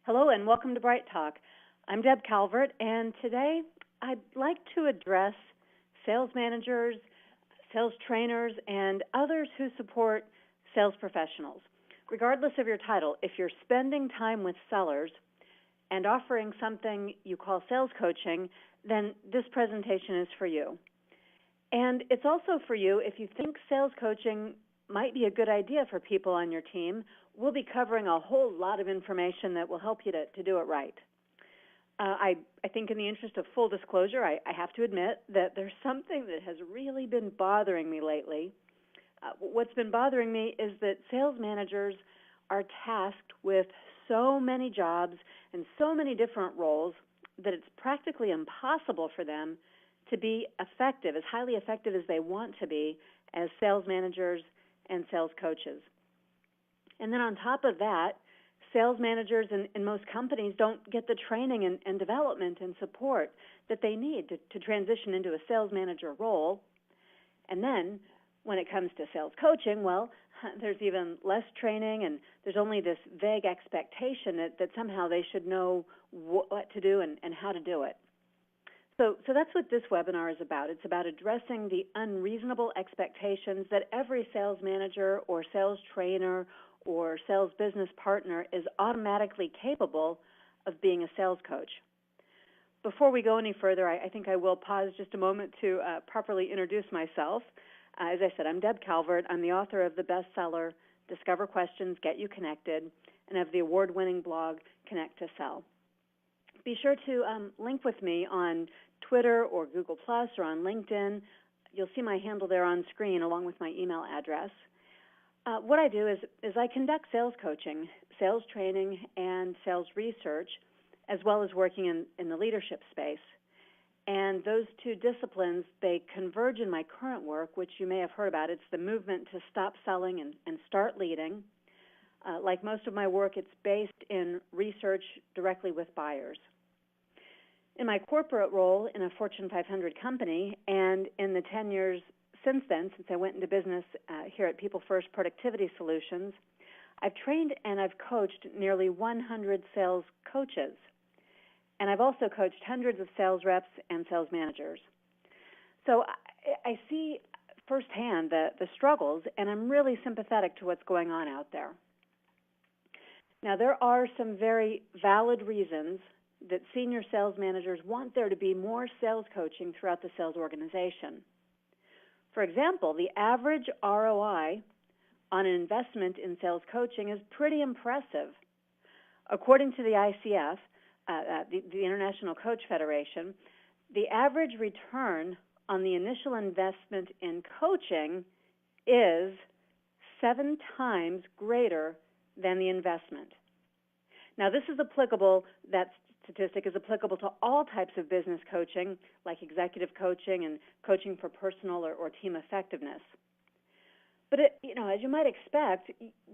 Hello and welcome to Bright Talk. I'm Deb Calvert, and today I'd like to address sales managers, sales trainers, and others who support sales professionals. Regardless of your title, if you're spending time with sellers and offering something you call sales coaching, then this presentation is for you. And it's also for you if you think sales coaching might be a good idea for people on your team. We'll be covering a whole lot of information that will help you to do it right. I think in the interest of full disclosure, I have to admit that there's something that has really been bothering me lately. What's been bothering me is that sales managers are tasked with so many jobs and so many different roles that it's practically impossible for them to be effective, as highly effective as they want to be as sales managers and sales coaches. And then on top of that, sales managers in most companies don't get the training and development and support that they need to transition into a sales manager role. And then when it comes to sales coaching, well, there's even less training, and there's only this vague expectation that somehow they should know what to do and how to do it. So that's what this webinar is about. It's about addressing the unreasonable expectations that every sales manager or sales trainer or sales business partner is automatically capable of being a sales coach. Before we go any further, I think I will pause just a moment to properly introduce myself. As I said, I'm Deb Calvert. I'm the author of the bestseller, Discover Questions, Get You Connected, and of the award-winning blog, Connect to Sell. Be sure to link with me on Twitter or Google Plus or on LinkedIn. You'll see my handle there on screen along with my email address. What I do is I conduct sales coaching, sales training, and sales research, as well as working in the leadership space. And those two disciplines, they converge in my current work, which you may have heard about. It's the movement to stop selling and start leading. Like most of my work, it's based in research directly with buyers. In my corporate role in a Fortune 500 company, and in the 10 years since then, since I went into business here at People First Productivity Solutions, I've trained and I've coached nearly 100 sales coaches. And I've also coached hundreds of sales reps and sales managers. So I see firsthand the struggles, and I'm really sympathetic to what's going on out there. Now, there are some very valid reasons that senior sales managers want there to be more sales coaching throughout the sales organization. For example, the average ROI on an investment in sales coaching is pretty impressive. According to the ICF, the International Coach Federation, the average return on the initial investment in coaching is 7 times greater than the investment. Now, this is applicable, that statistic is applicable to all types of business coaching, like executive coaching and coaching for personal or team effectiveness. But, as you might expect,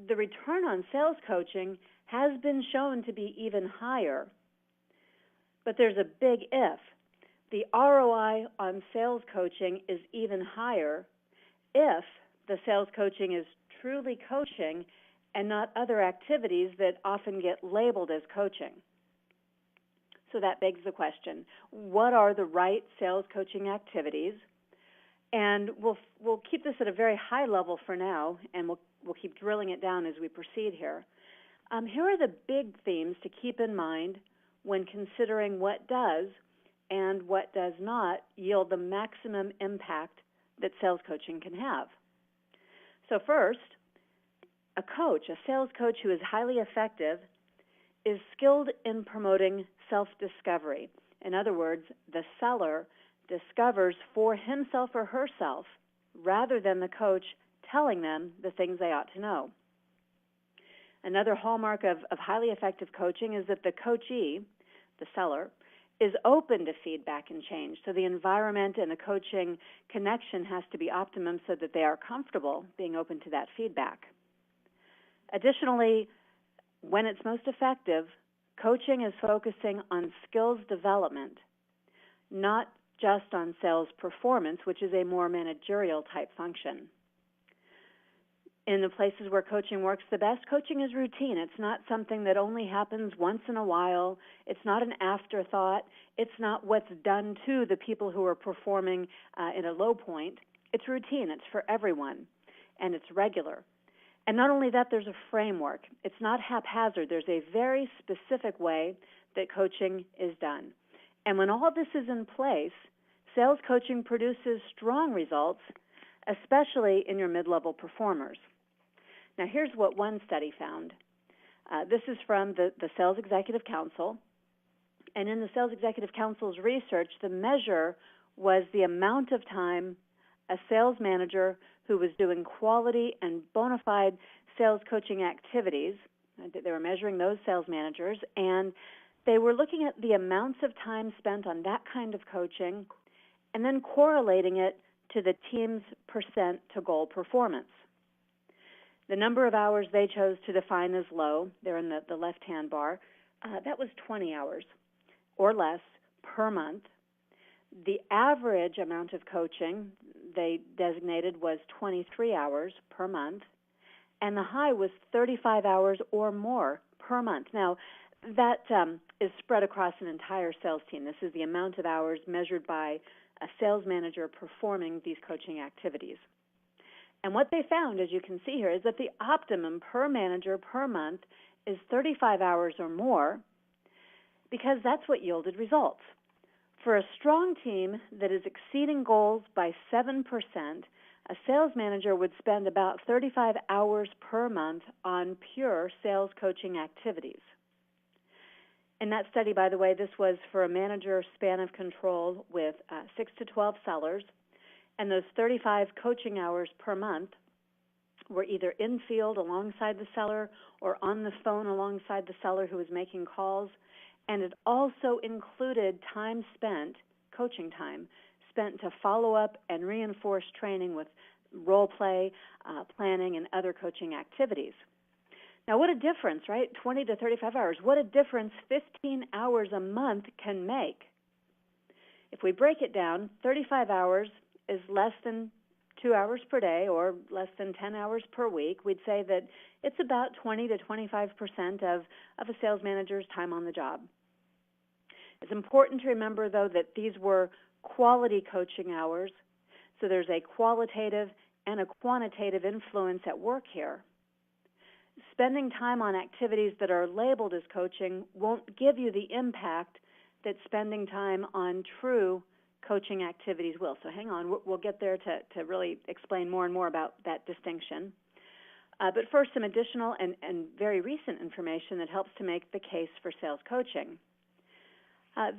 the return on sales coaching has been shown to be even higher. But there's a big if. The ROI on sales coaching is even higher if the sales coaching is truly coaching and not other activities that often get labeled as coaching. So that begs the question, what are the right sales coaching activities? And we'll keep this at a very high level for now, and we'll keep drilling it down as we proceed here. Here are the big themes to keep in mind when considering what does and what does not yield the maximum impact that sales coaching can have. So first, a sales coach who is highly effective is skilled in promoting self-discovery. In other words, the seller discovers for himself or herself rather than the coach telling them the things they ought to know. Another hallmark of highly effective coaching is that the coachee, the seller, is open to feedback and change. So the environment and the coaching connection has to be optimum so that they are comfortable being open to that feedback. Additionally, when it's most effective, coaching is focusing on skills development, not just on sales performance, which is a more managerial type function. In the places where coaching works the best, coaching is routine. It's not something that only happens once in a while. It's not an afterthought. It's not what's done to the people who are performing in a low point. It's routine. It's for everyone, and it's regular. And not only that, there's a framework. It's not haphazard. There's a very specific way that coaching is done. And when all this is in place, sales coaching produces strong results, especially in your mid-level performers. Now, here's what one study found. This is from the Sales Executive Council. And in the Sales Executive Council's research, the measure was the amount of time a sales manager who was doing quality and bona fide sales coaching activities, they were measuring those sales managers, and they were looking at the amounts of time spent on that kind of coaching and then correlating it to the team's percent to goal performance. The number of hours they chose to define as low, they're in the left-hand bar, that was 20 hours or less per month. The average amount of coaching they designated was 23 hours per month, and the high was 35 hours or more per month. Now, that is spread across an entire sales team. This is the amount of hours measured by a sales manager performing these coaching activities. And what they found, as you can see here, is that the optimum per manager per month is 35 hours or more, because that's what yielded results. For a strong team that is exceeding goals by 7%, a sales manager would spend about 35 hours per month on pure sales coaching activities. In that study, by the way, this was for a manager span of control with 6 to 12 sellers, and those 35 coaching hours per month were either in field alongside the seller or on the phone alongside the seller who was making calls, and it also included time spent, coaching time, spent to follow up and reinforce training with role play, planning, and other coaching activities. Now, what a difference, right? 20 to 35 hours. What a difference 15 hours a month can make. If we break it down, 35 hours is less than 2 hours per day or less than 10 hours per week. We'd say that it's about 20 to 25% of a sales manager's time on the job. It's important to remember, though, that these were quality coaching hours, so there's a qualitative and a quantitative influence at work here. Spending time on activities that are labeled as coaching won't give you the impact that spending time on true coaching activities will. So hang on, we'll get there to really explain more and more about that distinction. But first, some additional and very recent information that helps to make the case for sales coaching.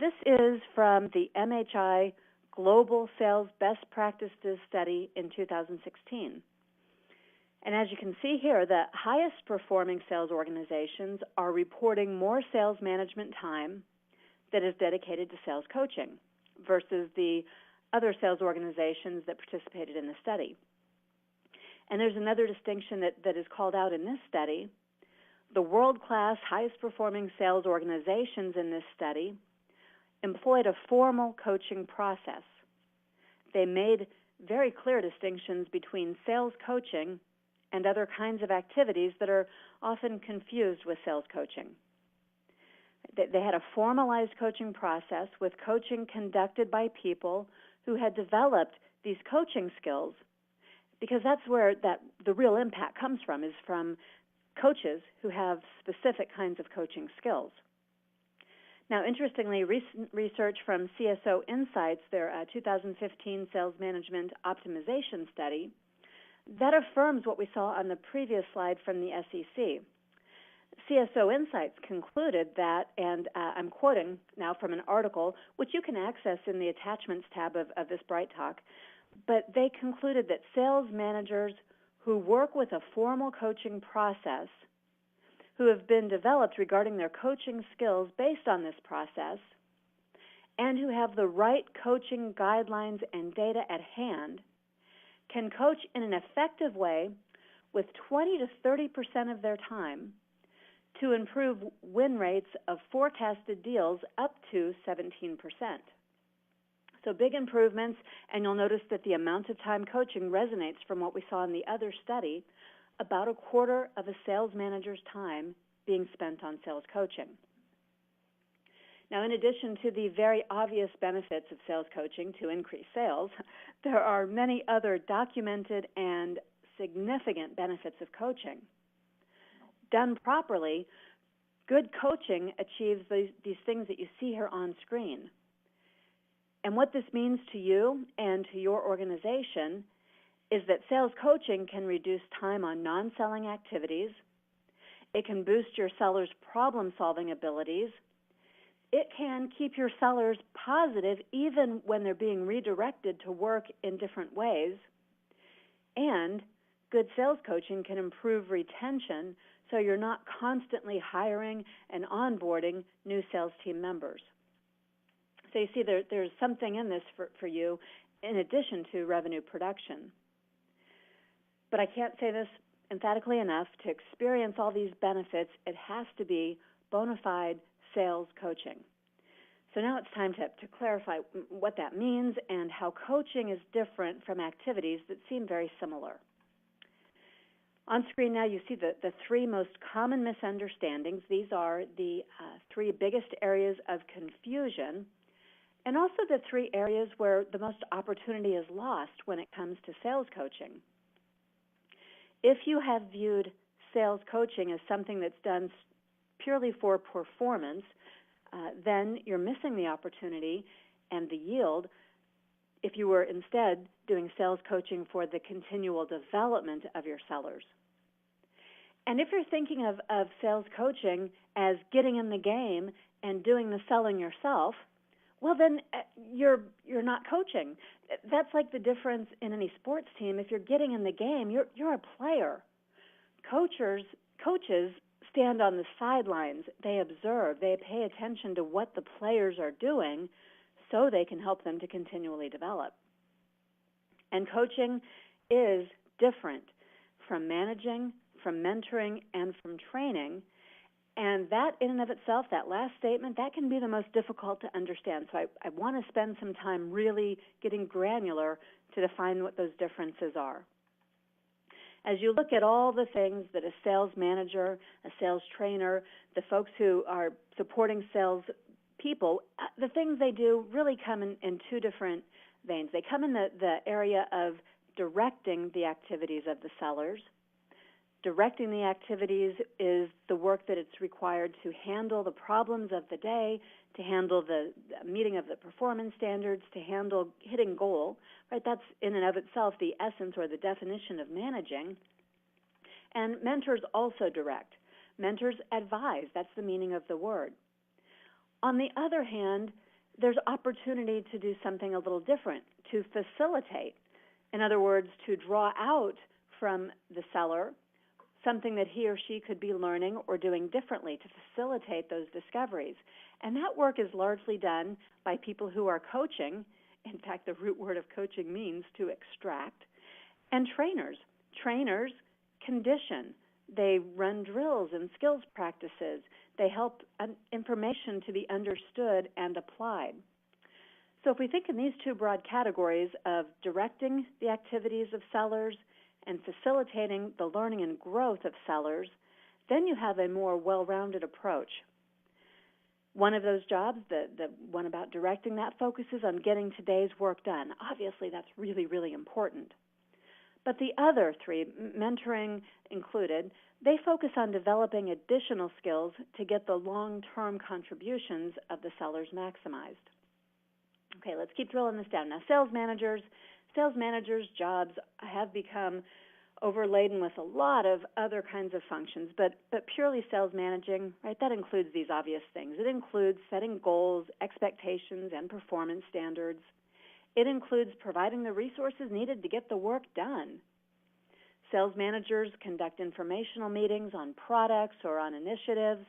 This is from the MHI Global Sales Best Practices Study in 2016. And as you can see here, the highest performing sales organizations are reporting more sales management time that is dedicated to sales coaching versus the other sales organizations that participated in the study. And there's another distinction that is called out in this study. The world-class, highest-performing sales organizations in this study employed a formal coaching process. They made very clear distinctions between sales coaching and other kinds of activities that are often confused with sales coaching. They had a formalized coaching process with coaching conducted by people who had developed these coaching skills, because that's where the real impact comes from, is from coaches who have specific kinds of coaching skills. Now, interestingly, recent research from CSO Insights, their 2015 Sales Management Optimization Study, that affirms what we saw on the previous slide from the SEC. CSO Insights concluded that, and I'm quoting now from an article, which you can access in the attachments tab of this Bright Talk, but they concluded that sales managers who work with a formal coaching process, who have been developed regarding their coaching skills based on this process, and who have the right coaching guidelines and data at hand, can coach in an effective way with 20 to 30% of their time to improve win rates of forecasted deals up to 17%. So big improvements, and you'll notice that the amount of time coaching resonates from what we saw in the other study about a quarter of a sales manager's time being spent on sales coaching. Now, in addition to the very obvious benefits of sales coaching to increase sales, there are many other documented and significant benefits of coaching. Done properly, good coaching achieves these things that you see here on screen. And what this means to you and to your organization is that sales coaching can reduce time on non-selling activities. It can boost your sellers' problem-solving abilities. It can keep your sellers positive even when they're being redirected to work in different ways. And good sales coaching can improve retention so you're not constantly hiring and onboarding new sales team members. So you see there's something in this for you in addition to revenue production. But I can't say this emphatically enough. To experience all these benefits, it has to be bona fide sales coaching. So now it's time to clarify what that means and how coaching is different from activities that seem very similar. On screen now you see the three most common misunderstandings. These are the three biggest areas of confusion, and also the three areas where the most opportunity is lost when it comes to sales coaching. If you have viewed sales coaching as something that's done purely for performance, then you're missing the opportunity and the yield if you were instead doing sales coaching for the continual development of your sellers. And if you're thinking of sales coaching as getting in the game and doing the selling yourself, well, then you're not coaching. That's like the difference in any sports team. If you're getting in the game, you're a player. Coaches stand on the sidelines. They observe. They pay attention to what the players are doing so they can help them to continually develop. And coaching is different from managing, from mentoring, and from training. And that in and of itself, that last statement, that can be the most difficult to understand. So I want to spend some time really getting granular to define what those differences are. As you look at all the things that a sales manager, a sales trainer, the folks who are supporting sales people, the things they do really come in two different veins. They come in the area of directing the activities of the sellers. Directing the activities is the work that it's required to handle the problems of the day, to handle the meeting of the performance standards, to handle hitting goal. Right? That's in and of itself the essence or the definition of managing. And mentors also direct. Mentors advise. That's the meaning of the word. On the other hand, there's opportunity to do something a little different, to facilitate. In other words, to draw out from the seller something that he or she could be learning or doing differently to facilitate those discoveries. And that work is largely done by people who are coaching. In fact, the root word of coaching means to extract. And trainers. Trainers condition. They run drills and skills practices. They help information to be understood and applied. So if we think in these two broad categories of directing the activities of sellers and facilitating the learning and growth of sellers, then you have a more well-rounded approach. One of those jobs, the one about directing, that focuses on getting today's work done. Obviously, that's really, really important. But the other three, mentoring included, they focus on developing additional skills to get the long-term contributions of the sellers maximized. Okay, let's keep drilling this down. Now, sales managers' jobs have become overladen with a lot of other kinds of functions, but purely sales managing, right, that includes these obvious things. It includes setting goals, expectations, and performance standards. It includes providing the resources needed to get the work done. Sales managers conduct informational meetings on products or on initiatives.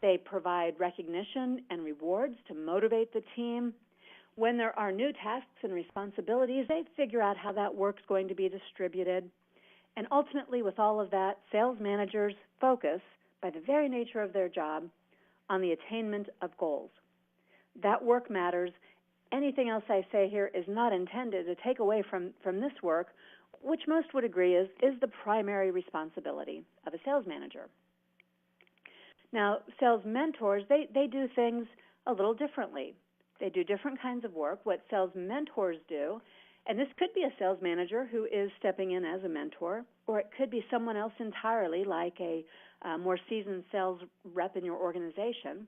They provide recognition and rewards to motivate the team. When there are new tasks and responsibilities, they figure out how that work's going to be distributed. And ultimately, with all of that, sales managers focus, by the very nature of their job, on the attainment of goals. That work matters. Anything else I say here is not intended to take away from this work which most would agree is the primary responsibility of a sales manager. Now, sales mentors, they do things a little differently. They do different kinds of work. What sales mentors do, and this could be a sales manager who is stepping in as a mentor, or it could be someone else entirely, like a more seasoned sales rep in your organization.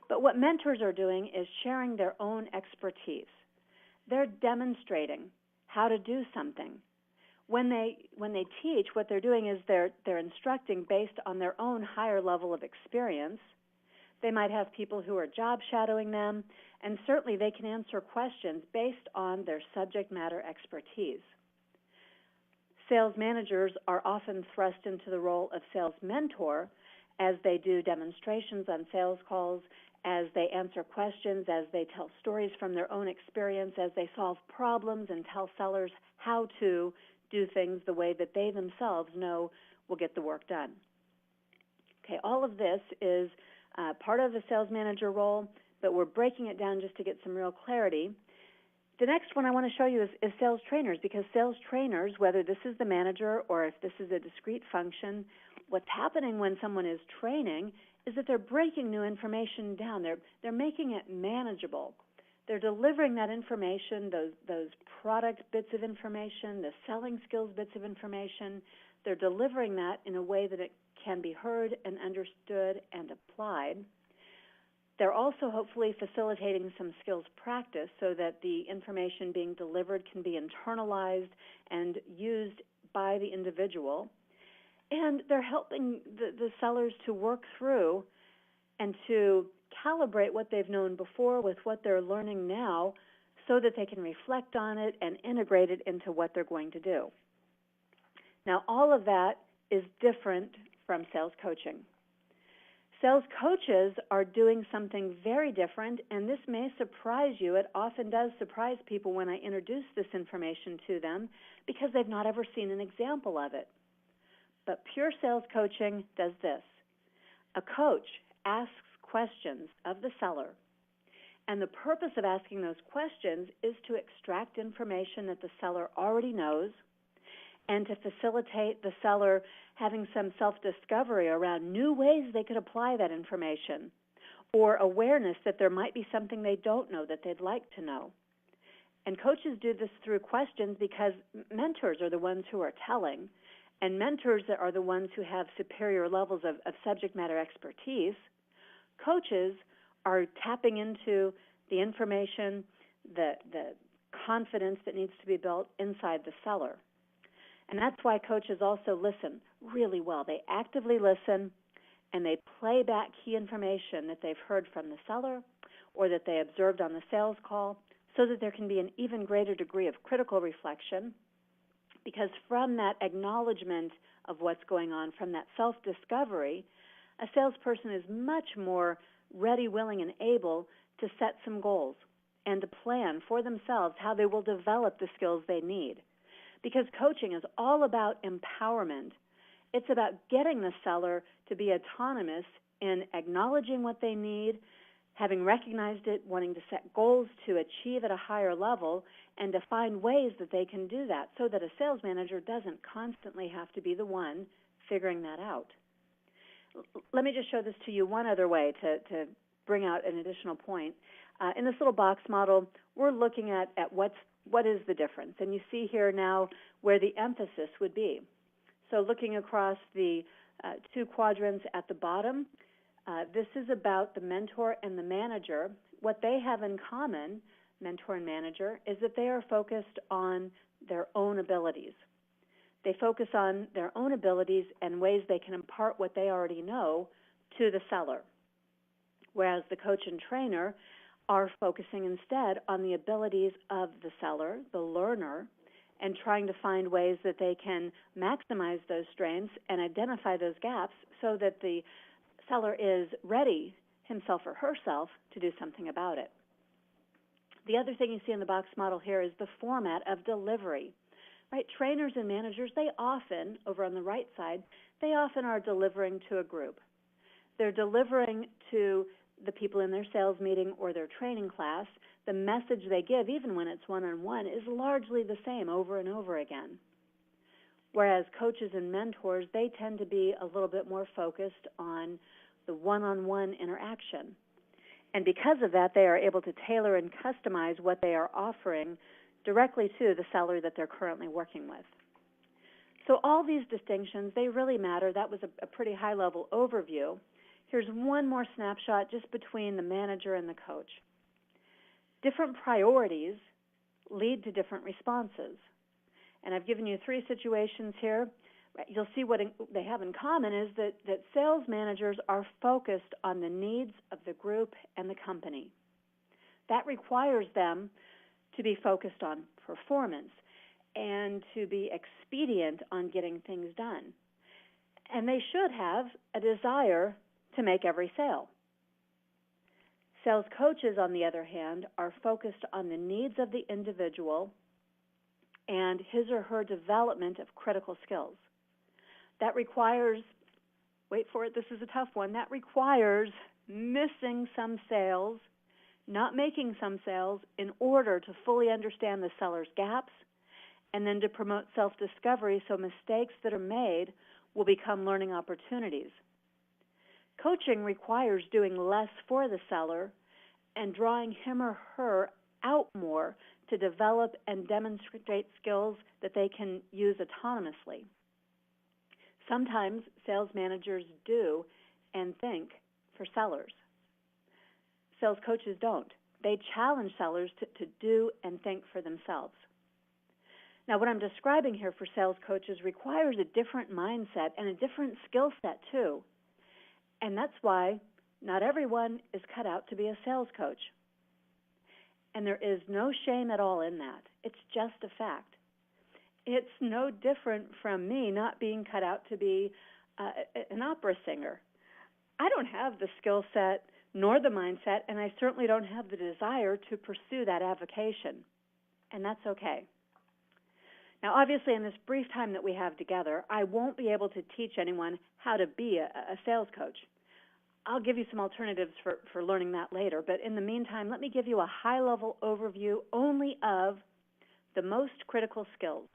But what mentors are doing is sharing their own expertise. They're demonstrating how to do something. When they teach, what they're doing is they're instructing based on their own higher level of experience. They might have people who are job shadowing them, and certainly they can answer questions based on their subject matter expertise. Sales managers are often thrust into the role of sales mentor as they do demonstrations on sales calls, as they answer questions, as they tell stories from their own experience, as they solve problems and tell sellers how to do things the way that they themselves know will get the work done. Okay, all of this is part of the sales manager role, but we're breaking it down just to get some real clarity. The next one I want to show you is sales trainers, because sales trainers, whether this is the manager or if this is a discrete function, what's happening when someone is training is that they're breaking new information down. They're making it manageable. They're delivering that information, those product bits of information, the selling skills bits of information. They're delivering that in a way that it can be heard and understood and applied. They're also hopefully facilitating some skills practice so that the information being delivered can be internalized and used by the individual. And they're helping the sellers to work through and to calibrate what they've known before with what they're learning now so that they can reflect on it and integrate it into what they're going to do. Now, all of that is different from sales coaching. Sales coaches are doing something very different, and this may surprise you. It often does surprise people when I introduce this information to them because they've not ever seen an example of it. But pure sales coaching does this. A coach asks questions of the seller, and the purpose of asking those questions is to extract information that the seller already knows and to facilitate the seller having some self-discovery around new ways they could apply that information, or awareness that there might be something they don't know that they'd like to know. And coaches do this through questions because mentors are the ones who are telling, and mentors are the ones who have superior levels of subject matter expertise. Coaches are tapping into the information, the confidence that needs to be built inside the seller. And that's why coaches also listen really well. They actively listen, and they play back key information that they've heard from the seller or that they observed on the sales call so that there can be an even greater degree of critical reflection, because from that acknowledgement of what's going on, from that self-discovery, a salesperson is much more ready, willing, and able to set some goals and to plan for themselves how they will develop the skills they need. Because coaching is all about empowerment. It's about getting the seller to be autonomous in acknowledging what they need, having recognized it, wanting to set goals to achieve at a higher level, and to find ways that they can do that so that a sales manager doesn't constantly have to be the one figuring that out. Let me just show this to you one other way to bring out an additional point. In this little box model, we're looking at what is the difference. And you see here now where the emphasis would be. So looking across the two quadrants at the bottom, this is about the mentor and the manager. What they have in common, mentor and manager, is that they are focused on their own abilities. They focus on their own abilities and ways they can impart what they already know to the seller. Whereas the coach and trainer are focusing instead on the abilities of the seller, the learner, and trying to find ways that they can maximize those strengths and identify those gaps so that the seller is ready, himself or herself, to do something about it. The other thing you see in the box model here is the format of delivery. Right? Trainers and managers, they often, over on the right side, they often are delivering to a group. They're delivering to the people in their sales meeting or their training class. The message they give, even when it's one-on-one, is largely the same over and over again. whereas coaches and mentors, they tend to be a little bit more focused on the one-on-one interaction. And because of that, they are able to tailor and customize what they are offering directly to the seller that they're currently working with. So all these distinctions, they really matter. That was a pretty high-level overview. Here's one more snapshot just between the manager and the coach. Different priorities lead to different responses. And I've given you 3 situations here. You'll see what they have in common is that sales managers are focused on the needs of the group and the company. That requires them to be focused on performance and to be expedient on getting things done. And they should have a desire to make every sale. Sales coaches, on the other hand, are focused on the needs of the individual and his or her development of critical skills. That requires, wait for it, this is a tough one, that requires missing some sales, not making some sales, in order to fully understand the seller's gaps and then to promote self-discovery so mistakes that are made will become learning opportunities. Coaching requires doing less for the seller and drawing him or her out more to develop and demonstrate skills that they can use autonomously. Sometimes sales managers do and think for sellers. Sales coaches don't. They challenge sellers to do and think for themselves. Now, what I'm describing here for sales coaches requires a different mindset and a different skill set, too. And that's why not everyone is cut out to be a sales coach. And there is no shame at all in that. It's just a fact. It's no different from me not being cut out to be an opera singer. I don't have the skill set nor the mindset, and I certainly don't have the desire to pursue that avocation. And that's okay. Now, obviously, in this brief time that we have together, I won't be able to teach anyone how to be a sales coach. I'll give you some alternatives for learning that later. But in the meantime, let me give you a high-level overview only of the most critical skills,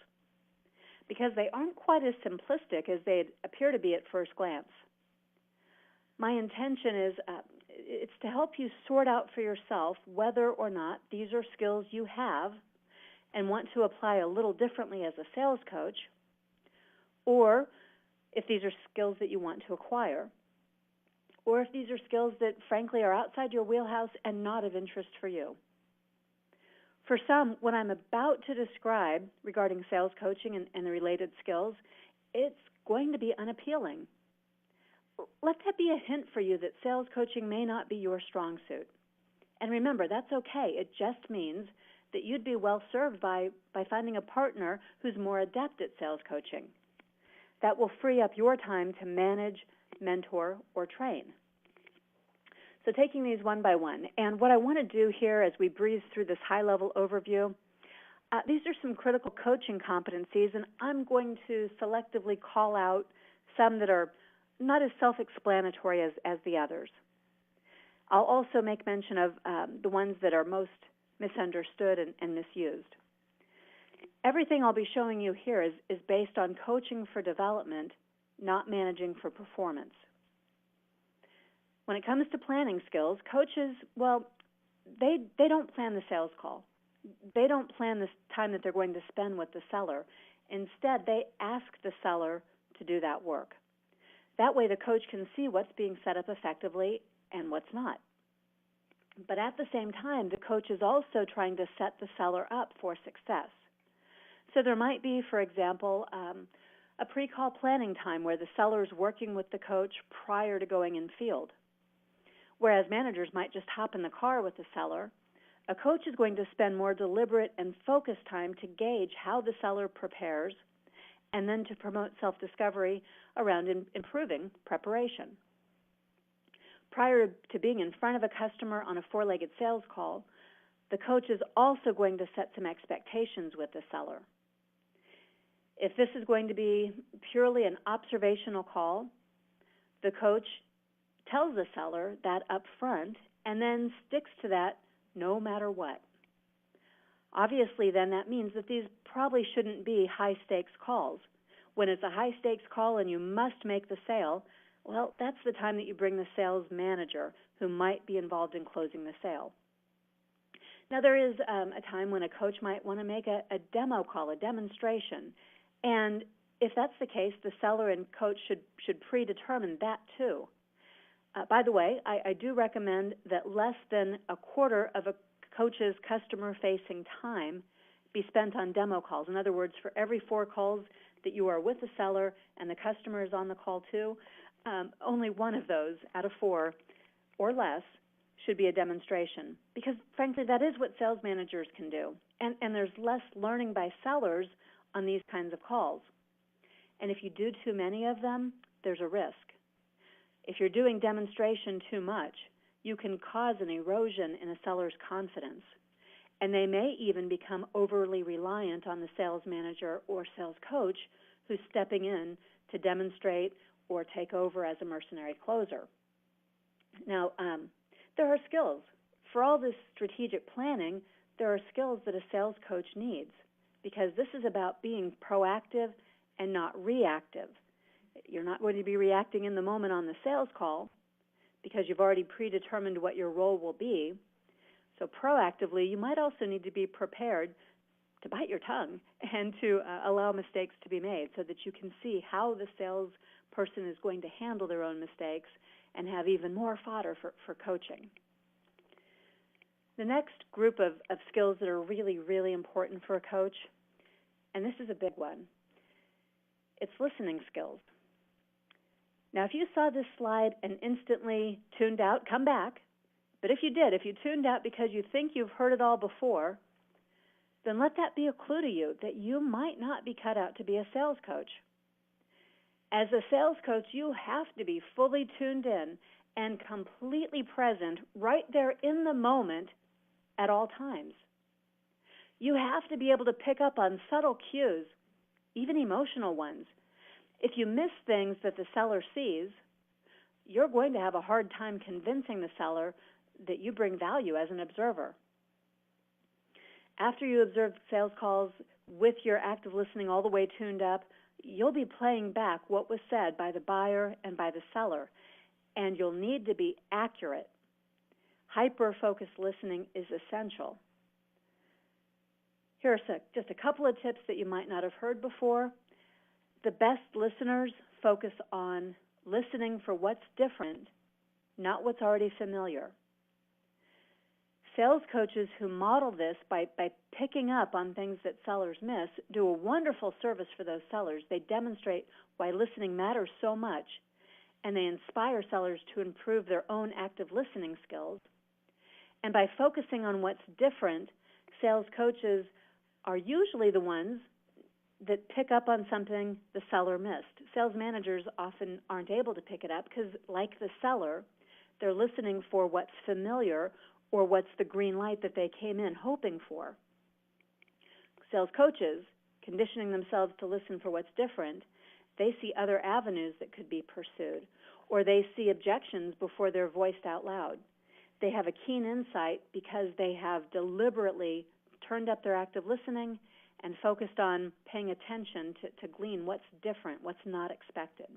because they aren't quite as simplistic as they appear to be at first glance. My intention is it's to help you sort out for yourself whether or not these are skills you have and want to apply a little differently as a sales coach, or if these are skills that you want to acquire, or if these are skills that, frankly, are outside your wheelhouse and not of interest for you. For some, what I'm about to describe regarding sales coaching and the related skills, it's going to be unappealing. Let that be a hint for you that sales coaching may not be your strong suit. And remember, that's okay. It just means that you'd be well served by finding a partner who's more adept at sales coaching. That will free up your time to manage, mentor, or train. So taking these one by one, and what I want to do here as we breeze through this high-level overview, these are some critical coaching competencies, and I'm going to selectively call out some that are not as self-explanatory as the others. I'll also make mention of the ones that are most misunderstood and misused. Everything I'll be showing you here is based on coaching for development, not managing for performance. When it comes to planning skills, coaches, well, they don't plan the sales call. They don't plan the time that they're going to spend with the seller. Instead, they ask the seller to do that work. That way the coach can see what's being set up effectively and what's not. But at the same time, the coach is also trying to set the seller up for success. So there might be, for example, a pre-call planning time where the seller is working with the coach prior to going in field. Whereas managers might just hop in the car with the seller, a coach is going to spend more deliberate and focused time to gauge how the seller prepares and then to promote self-discovery around improving preparation. Prior to being in front of a customer on a four-legged sales call, the coach is also going to set some expectations with the seller. If this is going to be purely an observational call, the coach tells the seller that up front and then sticks to that no matter what. Obviously, then, that means that these probably shouldn't be high-stakes calls When it's a high-stakes call and you must make the sale, well, that's the time that you bring the sales manager who might be involved in closing the sale. Now, there is a time when a coach might want to make a demo call, a demonstration. And if that's the case, the seller and coach should predetermine that too. By the way, I do recommend that less than a quarter of a coach's customer-facing time be spent on demo calls. In other words, for every 4 calls that you are with the seller and the customer is on the call too, only one of those out of 4 or less should be a demonstration, because frankly that is what sales managers can do, and there's less learning by sellers on these kinds of calls. And if you do too many of them, there's a risk. If you're doing demonstration too much, you can cause an erosion in a seller's confidence, and they may even become overly reliant on the sales manager or sales coach who's stepping in to demonstrate or take over as a mercenary closer. Now, there are skills. For all this strategic planning, there are skills that a sales coach needs, because this is about being proactive and not reactive. You're not going to be reacting in the moment on the sales call because you've already predetermined what your role will be. So proactively, you might also need to be prepared to bite your tongue and to allow mistakes to be made so that you can see how the salesperson is going to handle their own mistakes and have even more fodder for coaching. The next group of skills that are really, really important for a coach, and this is a big one, it's listening skills. Now, if you saw this slide and instantly tuned out, come back. But if you did, if you tuned out because you think you've heard it all before, then let that be a clue to you that you might not be cut out to be a sales coach. As a sales coach, you have to be fully tuned in and completely present right there in the moment at all times. You have to be able to pick up on subtle cues, even emotional ones. If you miss things that the seller sees, you're going to have a hard time convincing the seller that you bring value as an observer. After you observe sales calls with your active listening all the way tuned up, you'll be playing back what was said by the buyer and by the seller, and you'll need to be accurate. Hyper-focused listening is essential. Here are just a couple of tips that you might not have heard before. The best listeners focus on listening for what's different, not what's already familiar. Sales coaches who model this by picking up on things that sellers miss do a wonderful service for those sellers. They demonstrate why listening matters so much, and they inspire sellers to improve their own active listening skills. And by focusing on what's different, sales coaches are usually the ones that pick up on something the seller missed. Sales managers often aren't able to pick it up because, like the seller, they're listening for what's familiar or what's the green light that they came in hoping for. Sales coaches, conditioning themselves to listen for what's different, they see other avenues that could be pursued, or they see objections before they're voiced out loud. They have a keen insight because they have deliberately turned up their active listening and focused on paying attention to glean what's different, what's not expected.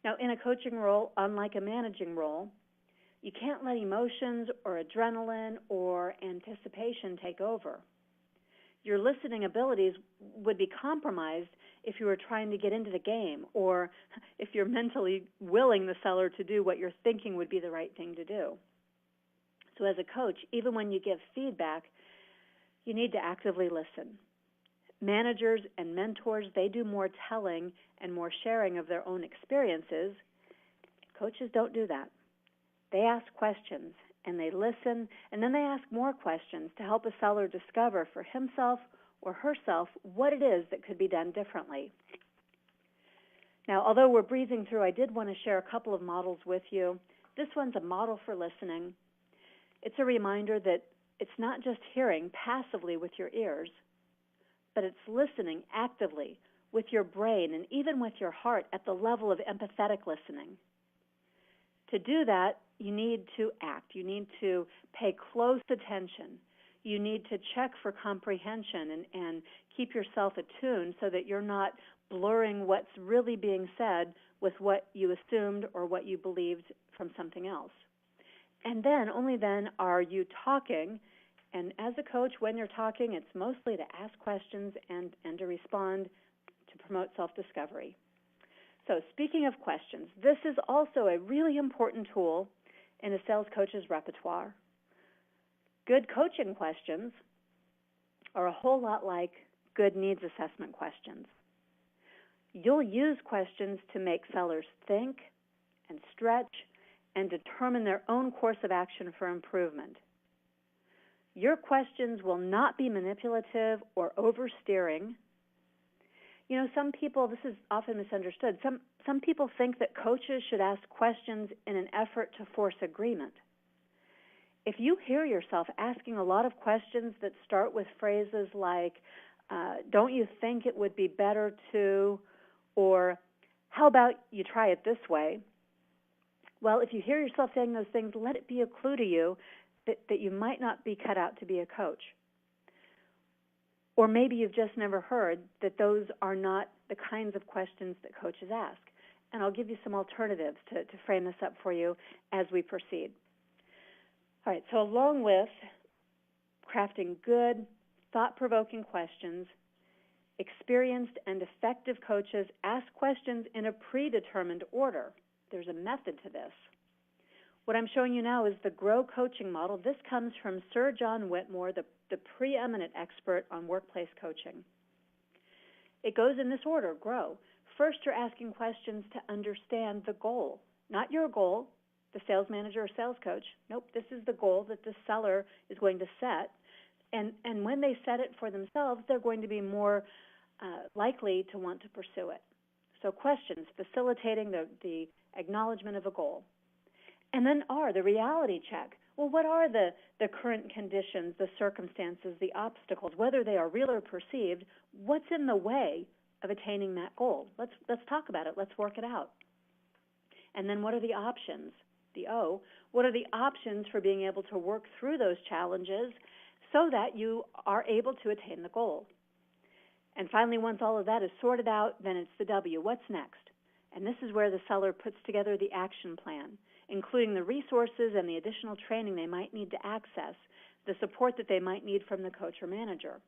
Now, in a coaching role, unlike a managing role, you can't let emotions or adrenaline or anticipation take over. Your listening abilities would be compromised if you were trying to get into the game, or if you're mentally willing the seller to do what you're thinking would be the right thing to do. So as a coach, even when you give feedback, you need to actively listen. Managers and mentors, they do more telling and more sharing of their own experiences. Coaches don't do that. They ask questions, and they listen, and then they ask more questions to help a seller discover for himself or herself what it is that could be done differently. Now, although we're breezing through, I did want to share a couple of models with you. This one's a model for listening. It's a reminder that it's not just hearing passively with your ears, but it's listening actively with your brain and even with your heart at the level of empathetic listening. To do that, you need to act. You need to pay close attention. you need to check for comprehension and keep yourself attuned so that you're not blurring what's really being said with what you assumed or what you believed from something else. And then, only then, are you talking. And as a coach, when you're talking, it's mostly to ask questions and to respond to promote self-discovery. So speaking of questions, this is also a really important tool in a sales coach's repertoire. Good coaching questions are a whole lot like good needs assessment questions. You'll use questions to make sellers think and stretch and determine their own course of action for improvement. Your questions will not be manipulative or oversteering. You know, some people, this is often misunderstood, some people think that coaches should ask questions in an effort to force agreement. If you hear yourself asking a lot of questions that start with phrases like, don't you think it would be better to, or how about you try it this way? Well, if you hear yourself saying those things, let it be a clue to you that you might not be cut out to be a coach. Or maybe you've just never heard that those are not the kinds of questions that coaches ask. And I'll give you some alternatives to frame this up for you as we proceed. All right, so along with crafting good, thought-provoking questions, experienced and effective coaches ask questions in a predetermined order. There's a method to this. What I'm showing you now is the GROW coaching model. This comes from Sir John Whitmore, the preeminent expert on workplace coaching. It goes in this order, GROW. First, you're asking questions to understand the goal, not your goal, the sales manager or sales coach. Nope, this is the goal that the seller is going to set. And when they set it for themselves, they're going to be more likely to want to pursue it. So questions, facilitating the acknowledgement of a goal. And then the reality check. Well, what are the current conditions, the circumstances, the obstacles, whether they are real or perceived? What's in the way of attaining that goal? Let's talk about it. Let's work it out. And then what are the options? The O, what are the options for being able to work through those challenges so that you are able to attain the goal? And finally, once all of that is sorted out, then it's the W, what's next? And this is where the seller puts together the action plan, including the resources and the additional training they might need to access, the support that they might need from the coach or manager.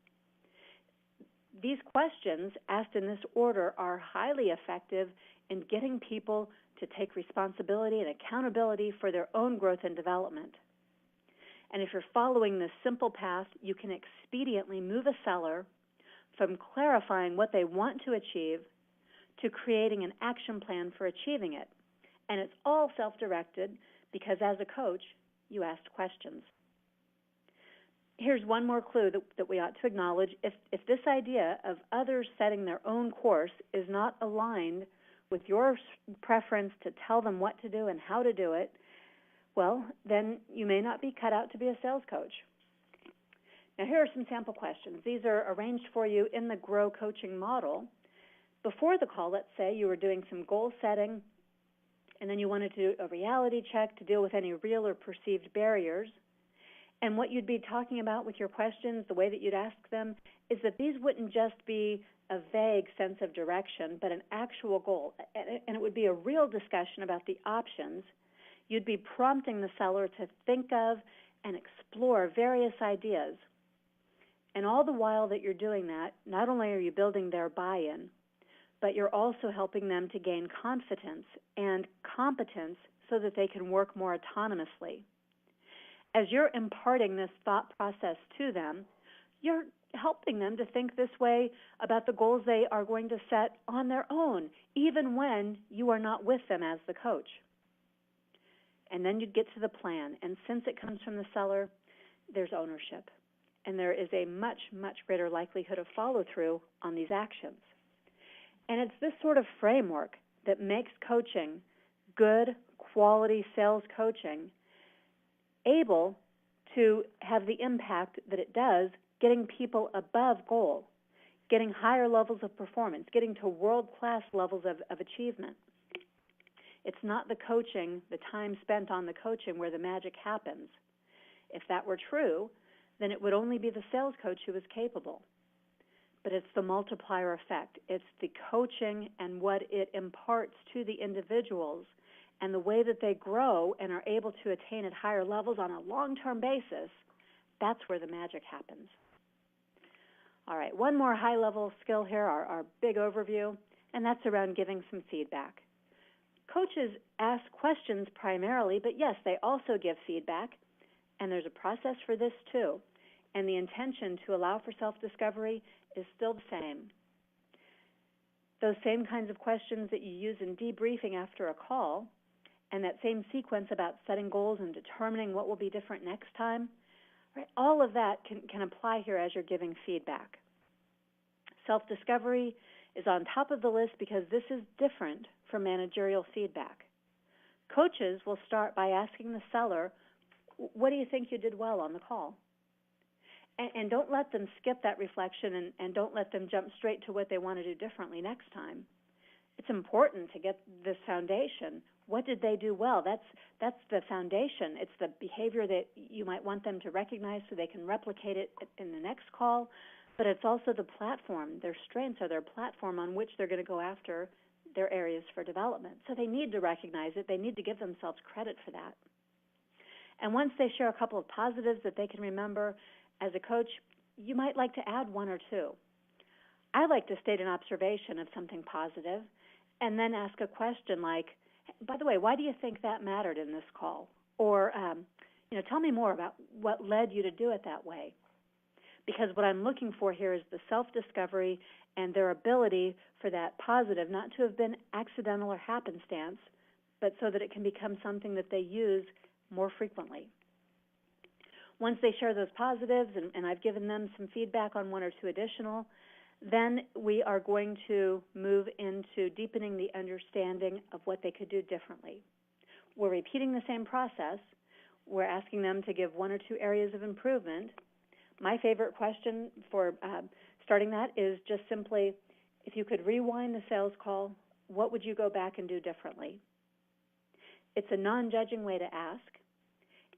These questions, asked in this order, are highly effective in getting people to take responsibility and accountability for their own growth and development. And if you're following this simple path, you can expediently move a seller from clarifying what they want to achieve to creating an action plan for achieving it. And it's all self-directed because as a coach, you asked questions. Here's one more clue that we ought to acknowledge. If this idea of others setting their own course is not aligned with your preference to tell them what to do and how to do it, well, then you may not be cut out to be a sales coach. Now, here are some sample questions. These are arranged for you in the GROW coaching model. Before the call, let's say you were doing some goal setting, and then you wanted to do a reality check to deal with any real or perceived barriers. And what you'd be talking about with your questions, the way that you'd ask them, is that these wouldn't just be a vague sense of direction, but an actual goal. And it would be a real discussion about the options. You'd be prompting the seller to think of and explore various ideas. And all the while that you're doing that, not only are you building their buy-in, but you're also helping them to gain confidence and competence so that they can work more autonomously. As you're imparting this thought process to them, you're helping them to think this way about the goals they are going to set on their own, even when you are not with them as the coach. And then you'd get to the plan. And since it comes from the seller, there's ownership. And there is a much, much greater likelihood of follow-through on these actions. And it's this sort of framework that makes coaching, good, quality sales coaching, able to have the impact that it does, getting people above goal, getting higher levels of performance, getting to world-class levels of achievement. It's not the coaching, the time spent on the coaching where the magic happens. If that were true, then it would only be the sales coach who was capable. But it's the multiplier effect. It's the coaching and what it imparts to the individuals and the way that they grow and are able to attain at higher levels on a long-term basis. That's where the magic happens. All right, one more high-level skill here, our big overview, and that's around giving some feedback. Coaches ask questions primarily, but yes, they also give feedback, and there's a process for this too. And the intention to allow for self-discovery is still the same. Those same kinds of questions that you use in debriefing after a call, and that same sequence about setting goals and determining what will be different next time, right? All of that can apply here as you're giving feedback. Self-discovery is on top of the list because this is different from managerial feedback. Coaches will start by asking the seller, what do you think you did well on the call? And don't let them skip that reflection and don't let them jump straight to what they want to do differently next time. It's important to get this foundation. What did they do well? That's the foundation. It's the behavior that you might want them to recognize so they can replicate it in the next call, but it's also the platform. Their strengths are their platform on which they're going to go after their areas for development. So they need to recognize it. They need to give themselves credit for that. And once they share a couple of positives that they can remember, as a coach, you might like to add one or two. I like to state an observation of something positive and then ask a question like, by the way, why do you think that mattered in this call? Or, tell me more about what led you to do it that way. Because what I'm looking for here is the self-discovery and their ability for that positive not to have been accidental or happenstance, but so that it can become something that they use more frequently. Once they share those positives, and I've given them some feedback on one or two additional, then we are going to move into deepening the understanding of what they could do differently. We're repeating the same process. We're asking them to give one or two areas of improvement. My favorite question for starting that is just simply, if you could rewind the sales call, what would you go back and do differently? It's a non-judging way to ask,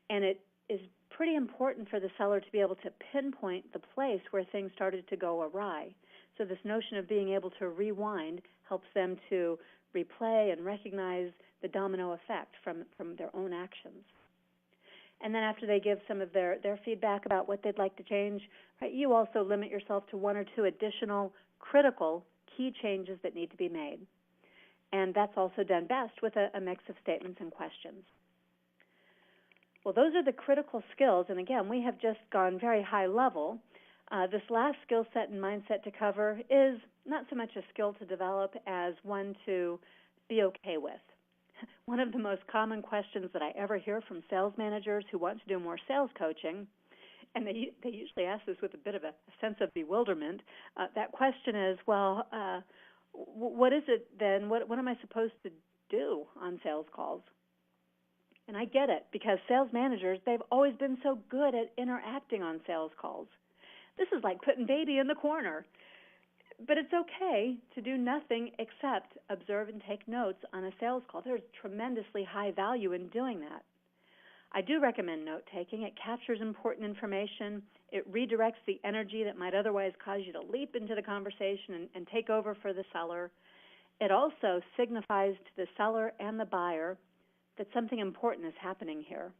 and it is pretty important for the seller to be able to pinpoint the place where things started to go awry. So this notion of being able to rewind helps them to replay and recognize the domino effect from their own actions. And then after they give some of their feedback about what they'd like to change, right, you also limit yourself to one or two additional critical key changes that need to be made. And that's also done best with a mix of statements and questions. Well, those are the critical skills, and again, we have just gone very high level. This last skill set and mindset to cover is not so much a skill to develop as one to be okay with. One of the most common questions that I ever hear from sales managers who want to do more sales coaching, and they usually ask this with a bit of a sense of bewilderment, that question is, well, what is it then? What am I supposed to do on sales calls? And I get it, because sales managers, they've always been so good at interacting on sales calls. This is like putting baby in the corner. But it's okay to do nothing except observe and take notes on a sales call. There's tremendously high value in doing that. I do recommend note-taking. It captures important information. It redirects the energy that might otherwise cause you to leap into the conversation and take over for the seller. It also signifies to the seller and the buyer that something important is happening here.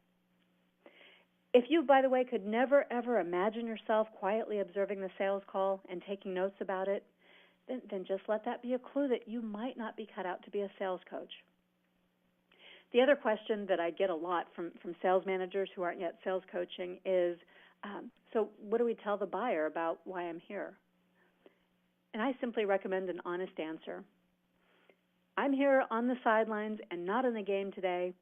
If you, by the way, could never, ever imagine yourself quietly observing the sales call and taking notes about it, then just let that be a clue that you might not be cut out to be a sales coach. The other question that I get a lot from sales managers who aren't yet sales coaching is, so what do we tell the buyer about why I'm here? And I simply recommend an honest answer. I'm here on the sidelines and not in the game today.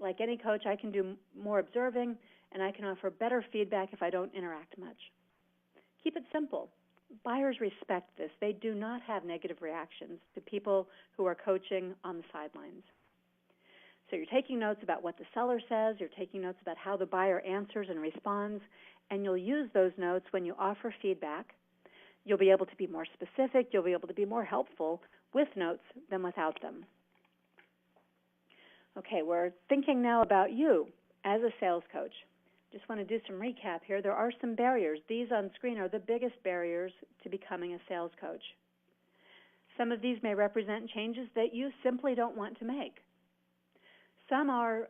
Like any coach, I can do more observing, and I can offer better feedback if I don't interact much. Keep it simple. Buyers respect this. They do not have negative reactions to people who are coaching on the sidelines. So you're taking notes about what the seller says, you're taking notes about how the buyer answers and responds, and you'll use those notes when you offer feedback. You'll be able to be more specific, you'll be able to be more helpful with notes than without them. Okay, we're thinking now about you as a sales coach. just want to do some recap here. There are some barriers. These on screen are the biggest barriers to becoming a sales coach. Some of these may represent changes that you simply don't want to make. Some are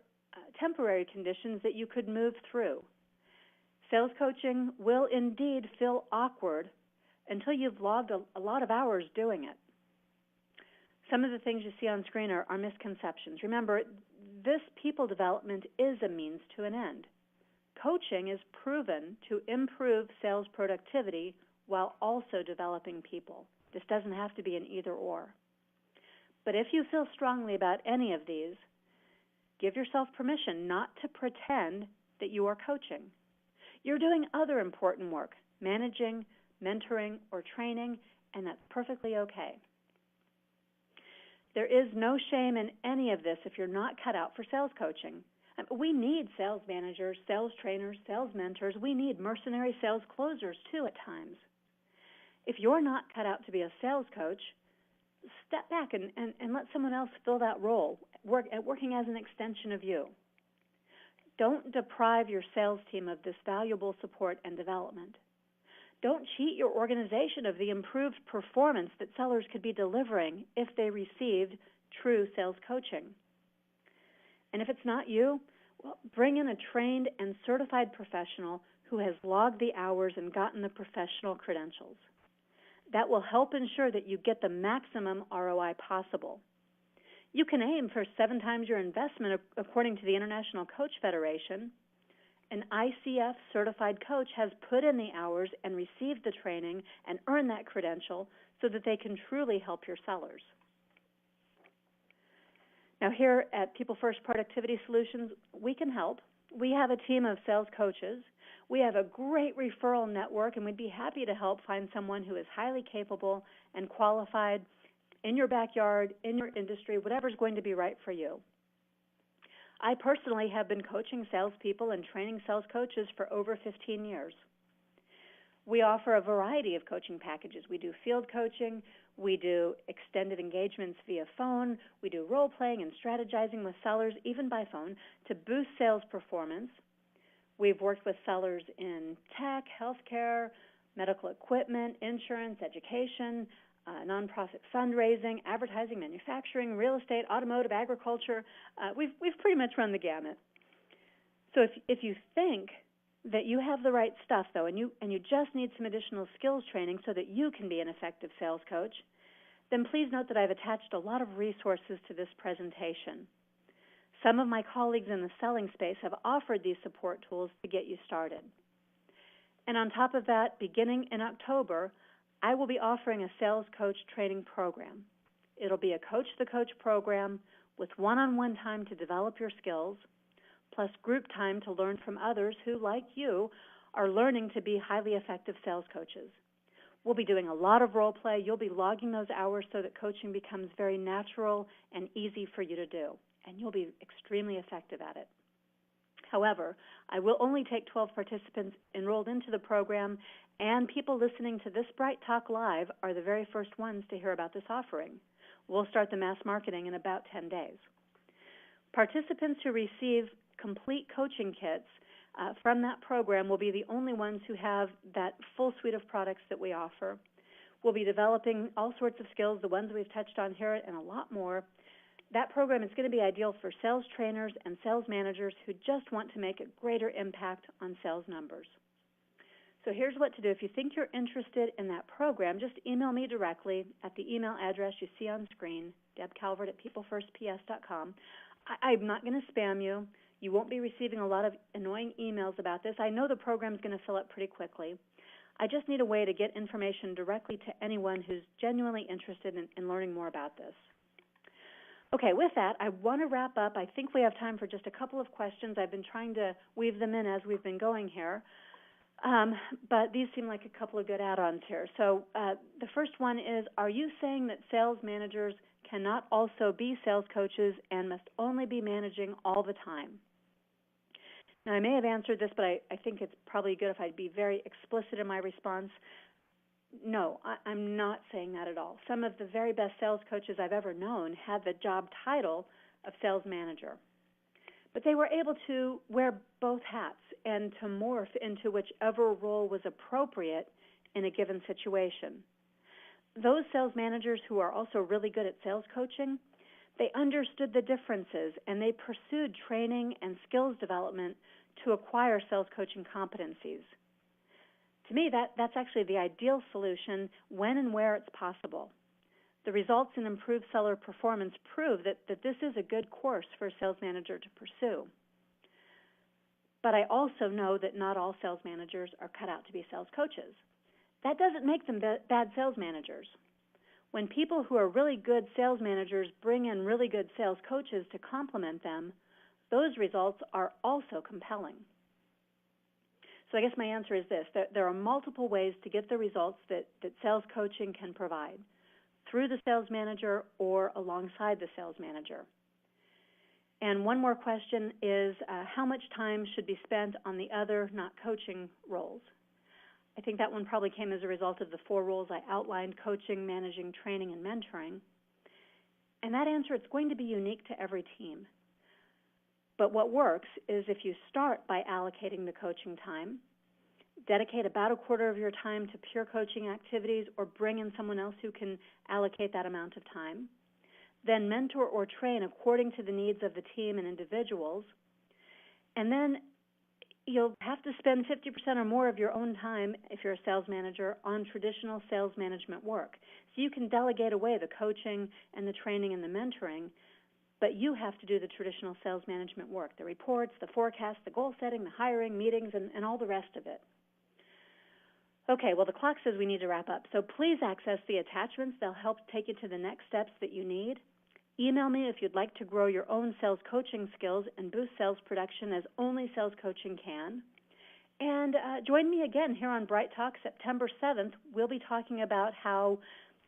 temporary conditions that you could move through. Sales coaching will indeed feel awkward until you've logged a lot of hours doing it. Some of the things you see on screen are misconceptions. Remember, this people development is a means to an end. Coaching is proven to improve sales productivity while also developing people. This doesn't have to be an either-or. But if you feel strongly about any of these, give yourself permission not to pretend that you are coaching. You're doing other important work, managing, mentoring, or training, and that's perfectly okay. There is no shame in any of this if you're not cut out for sales coaching. We need sales managers, sales trainers, sales mentors. We need mercenary sales closers, too, at times. If you're not cut out to be a sales coach, step back and let someone else fill that role, working as an extension of you. Don't deprive your sales team of this valuable support and development. Don't cheat your organization of the improved performance that sellers could be delivering if they received true sales coaching. And if it's not you, well, bring in a trained and certified professional who has logged the hours and gotten the professional credentials. That will help ensure that you get the maximum ROI possible. You can aim for 7 times your investment according to the International Coach Federation. An ICF certified coach has put in the hours and received the training and earned that credential so that they can truly help your sellers. Now here at People First Productivity Solutions, we can help. We have a team of sales coaches. We have a great referral network, and we'd be happy to help find someone who is highly capable and qualified in your backyard, in your industry, whatever's going to be right for you. I personally have been coaching salespeople and training sales coaches for over 15 years. We offer a variety of coaching packages. We do field coaching. We do extended engagements via phone. We do role-playing and strategizing with sellers, even by phone, to boost sales performance. We've worked with sellers in tech, healthcare, medical equipment, insurance, education, nonprofit fundraising, advertising, manufacturing, real estate, automotive, agriculture. We've pretty much run the gamut. So if you think that you have the right stuff, though, and you just need some additional skills training so that you can be an effective sales coach, then please note that I've attached a lot of resources to this presentation. Some of my colleagues in the selling space have offered these support tools to get you started. And on top of that, beginning in October, I will be offering a sales coach training program. It'll be a coach-the-coach program with one-on-one time to develop your skills, plus group time to learn from others who, like you, are learning to be highly effective sales coaches. We'll be doing a lot of role play. You'll be logging those hours so that coaching becomes very natural and easy for you to do, and you'll be extremely effective at it. However, I will only take 12 participants enrolled into the program, and people listening to this Bright Talk Live are the very first ones to hear about this offering. We'll start the mass marketing in about 10 days. Participants who receive complete coaching kits from that program will be the only ones who have that full suite of products that we offer. We'll be developing all sorts of skills, the ones we've touched on here, and a lot more. That program is going to be ideal for sales trainers and sales managers who just want to make a greater impact on sales numbers. So here's what to do. If you think you're interested in that program, just email me directly at the email address you see on screen, debcalvert@peoplefirstps.com. I'm not going to spam you. You won't be receiving a lot of annoying emails about this. I know the program's going to fill up pretty quickly. I just need a way to get information directly to anyone who's genuinely interested in learning more about this. Okay, with that, I want to wrap up. I think we have time for just a couple of questions. I've been trying to weave them in as we've been going here, but these seem like a couple of good add-ons here. So the first one is, are you saying that sales managers cannot also be sales coaches and must only be managing all the time? Now, I may have answered this, but I think it's probably good if I'd be very explicit in my response. No, I'm not saying that at all. Some of the very best sales coaches I've ever known have the job title of sales manager. But they were able to wear both hats and to morph into whichever role was appropriate in a given situation. Those sales managers who are also really good at sales coaching, they understood the differences and they pursued training and skills development to acquire sales coaching competencies. To me, that's actually the ideal solution when and where it's possible. The results in improved seller performance prove that this is a good course for a sales manager to pursue. But I also know that not all sales managers are cut out to be sales coaches. That doesn't make them bad sales managers. When people who are really good sales managers bring in really good sales coaches to complement them, those results are also compelling. So I guess my answer is this, that there are multiple ways to get the results that sales coaching can provide, through the sales manager or alongside the sales manager. And one more question is, how much time should be spent on the other, not coaching roles? I think that one probably came as a result of the 4 roles I outlined: coaching, managing, training, and mentoring. And that answer, it's going to be unique to every team. But what works is if you start by allocating the coaching time, dedicate about a quarter of your time to pure coaching activities or bring in someone else who can allocate that amount of time, then mentor or train according to the needs of the team and individuals, and then you'll have to spend 50% or more of your own time, if you're a sales manager, on traditional sales management work. So you can delegate away the coaching and the training and the mentoring, but you have to do the traditional sales management work, the reports, the forecasts, the goal setting, the hiring, meetings, and all the rest of it. Okay, well, the clock says we need to wrap up, so please access the attachments. They'll help take you to the next steps that you need. Email me if you'd like to grow your own sales coaching skills and boost sales production as only sales coaching can. And join me again here on Bright Talk September 7th. We'll be talking about how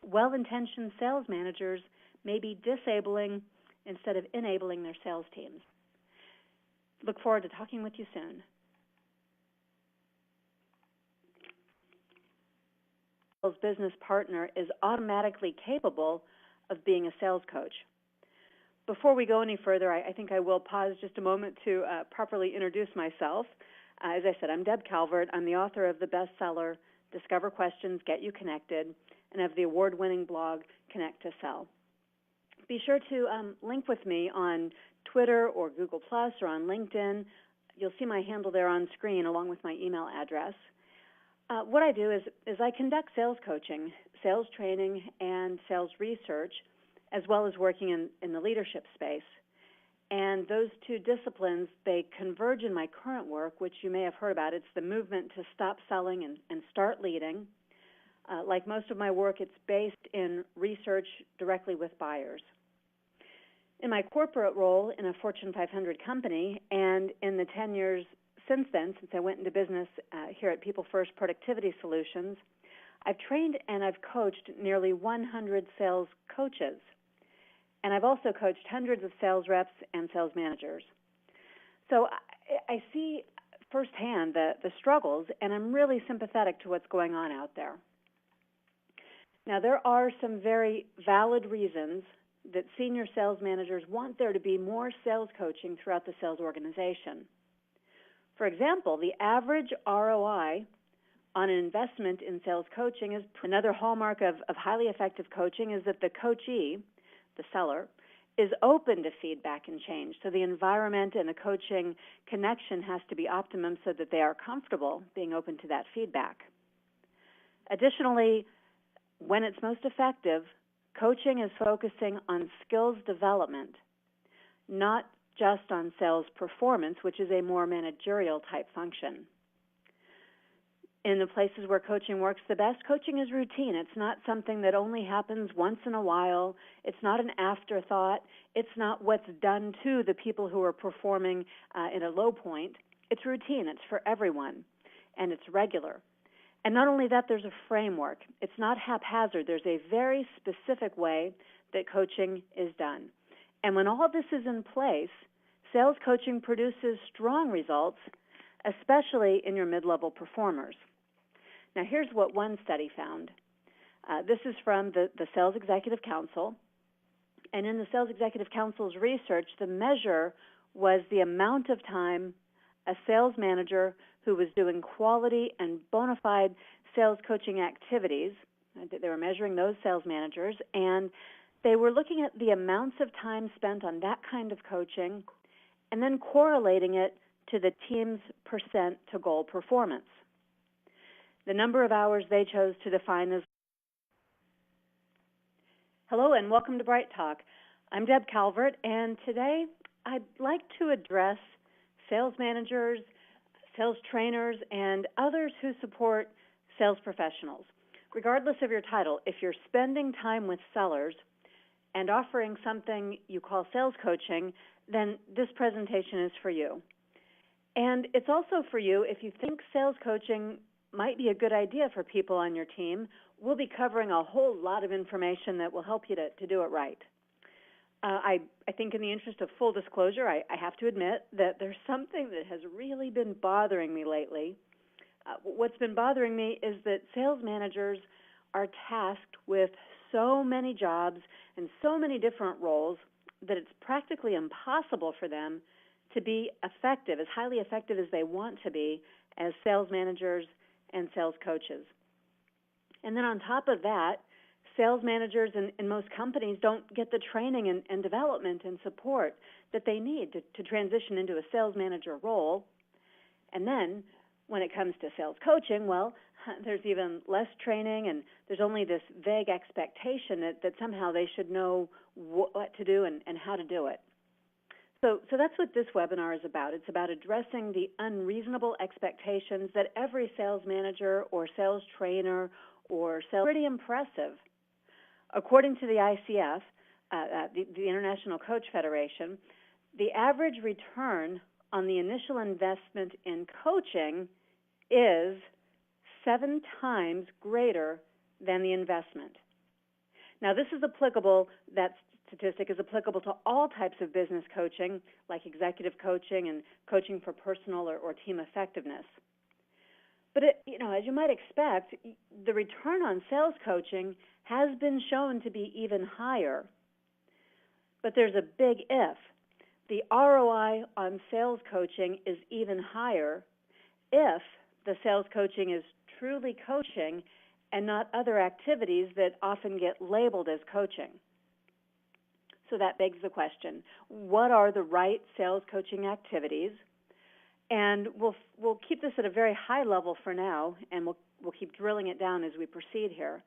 well-intentioned sales managers may be disabling instead of enabling their sales teams. Look forward to talking with you soon. A business partner is automatically capable of being a sales coach. Before we go any further, I think I will pause just a moment to properly introduce myself. As I said, I'm Deb Calvert. I'm the author of the bestseller, Discover Questions, Get You Connected, and of the award-winning blog, Connect to Sell. Be sure to link with me on Twitter or Google Plus or on LinkedIn. You'll see my handle there on screen along with my email address. What I do is I conduct sales coaching, sales training, and sales research, as well as working in the leadership space. And those 2 disciplines, they converge in my current work, which you may have heard about. It's the movement to stop selling and start leading. Like most of my work, it's based in research directly with buyers. In my corporate role in a Fortune 500 company, and in the 10 years since then, since I went into business here at People First Productivity Solutions, I've trained and I've coached nearly 100 sales coaches. And I've also coached hundreds of sales reps and sales managers. So I see firsthand the struggles, and I'm really sympathetic to what's going on out there. Now, there are some very valid reasons that senior sales managers want there to be more sales coaching throughout the sales organization. For example, the average ROI on an investment in sales coaching is another hallmark of highly effective coaching is that the coachee, the seller, is open to feedback and change. So the environment and the coaching connection has to be optimum so that they are comfortable being open to that feedback. Additionally, when it's most effective, coaching is focusing on skills development, not just on sales performance, which is a more managerial type function. In the places where coaching works the best, coaching is routine. It's not something that only happens once in a while. It's not an afterthought. It's not what's done to the people who are performing in a low point. It's routine. It's for everyone, and it's regular. And not only that, there's a framework. It's not haphazard. There's a very specific way that coaching is done. And when all this is in place, sales coaching produces strong results, especially in your mid-level performers. Now, here's what one study found. This is from the Sales Executive Council. And in the Sales Executive Council's research, the measure was the amount of time a sales manager who was doing quality and bona fide sales coaching activities, they were measuring those sales managers, and they were looking at the amounts of time spent on that kind of coaching and then correlating it to the team's percent to goal performance. The number of hours they chose to define as. Hello and welcome to Bright Talk. I'm Deb Calvert, and today I'd like to address sales managers, sales trainers, and others who support sales professionals. Regardless of your title, if you're spending time with sellers and offering something you call sales coaching, then this presentation is for you. And it's also for you if you think sales coaching might be a good idea for people on your team. We'll be covering a whole lot of information that will help you to do it right. I think in the interest of full disclosure, I have to admit that there's something that has really been bothering me lately. What's been bothering me is that sales managers are tasked with so many jobs and so many different roles that it's practically impossible for them to be effective, as highly effective as they want to be as sales managers and sales coaches. And then on top of that, sales managers in most companies don't get the training and development and support that they need to transition into a sales manager role. And then when it comes to sales coaching, well, there's even less training, and there's only this vague expectation that somehow they should know what to do and how to do it. So that's what this webinar is about. It's about addressing the unreasonable expectations that every sales manager or sales trainer or sales pretty impressive. According to the ICF, the International Coach Federation, the average return on the initial investment in coaching is 7 times greater than the investment. Now, this is applicable, that statistic is applicable to all types of business coaching, like executive coaching and coaching for personal or team effectiveness. But as you might expect, the return on sales coaching has been shown to be even higher. But there's a big if. The ROI on sales coaching is even higher if the sales coaching is truly coaching and not other activities that often get labeled as coaching. So that begs the question, what are the right sales coaching activities? And we'll keep this at a very high level for now, and we'll keep drilling it down as we proceed here.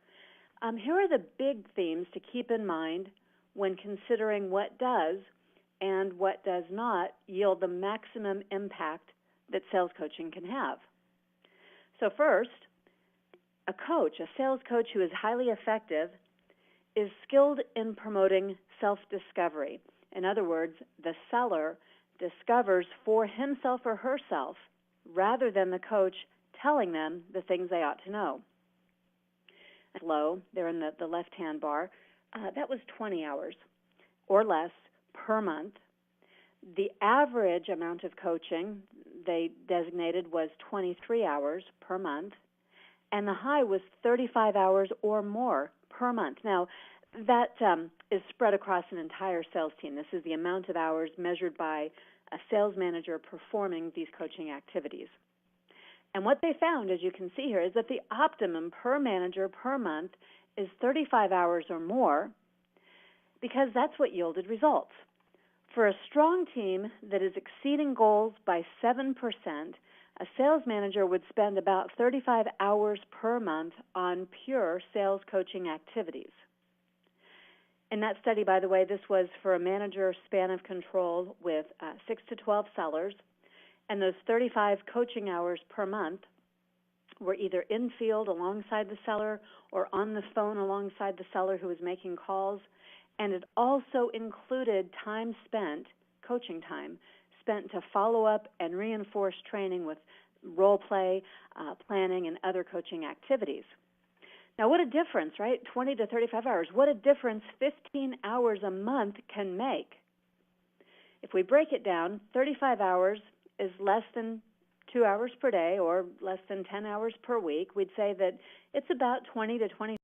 Here are the big themes to keep in mind when considering what does and what does not yield the maximum impact that sales coaching can have. So first, a sales coach who is highly effective, is skilled in promoting self-discovery. In other words, the seller discovers for himself or herself rather than the coach telling them the things they ought to know. Low, there in the left-hand bar, that was 20 hours or less per month. The average amount of coaching they designated was 23 hours per month, and the high was 35 hours or more per month. Now, that is spread across an entire sales team. This is the amount of hours measured by a sales manager performing these coaching activities. And what they found, as you can see here, is that the optimum per manager per month is 35 hours or more, because that's what yielded results. For a strong team that is exceeding goals by 7%, a sales manager would spend about 35 hours per month on pure sales coaching activities. In that study, by the way, this was for a manager span of control with 6 to 12 sellers, and those 35 coaching hours per month were either in field alongside the seller or on the phone alongside the seller who was making calls, and it also included time spent, coaching time, spent to follow up and reinforce training with role play, planning, and other coaching activities. Now, what a difference, right? 20 to 35 hours. What a difference 15 hours a month can make. If we break it down, 35 hours is less than 2 hours per day or less than 10 hours per week. We'd say that it's about 20 to 25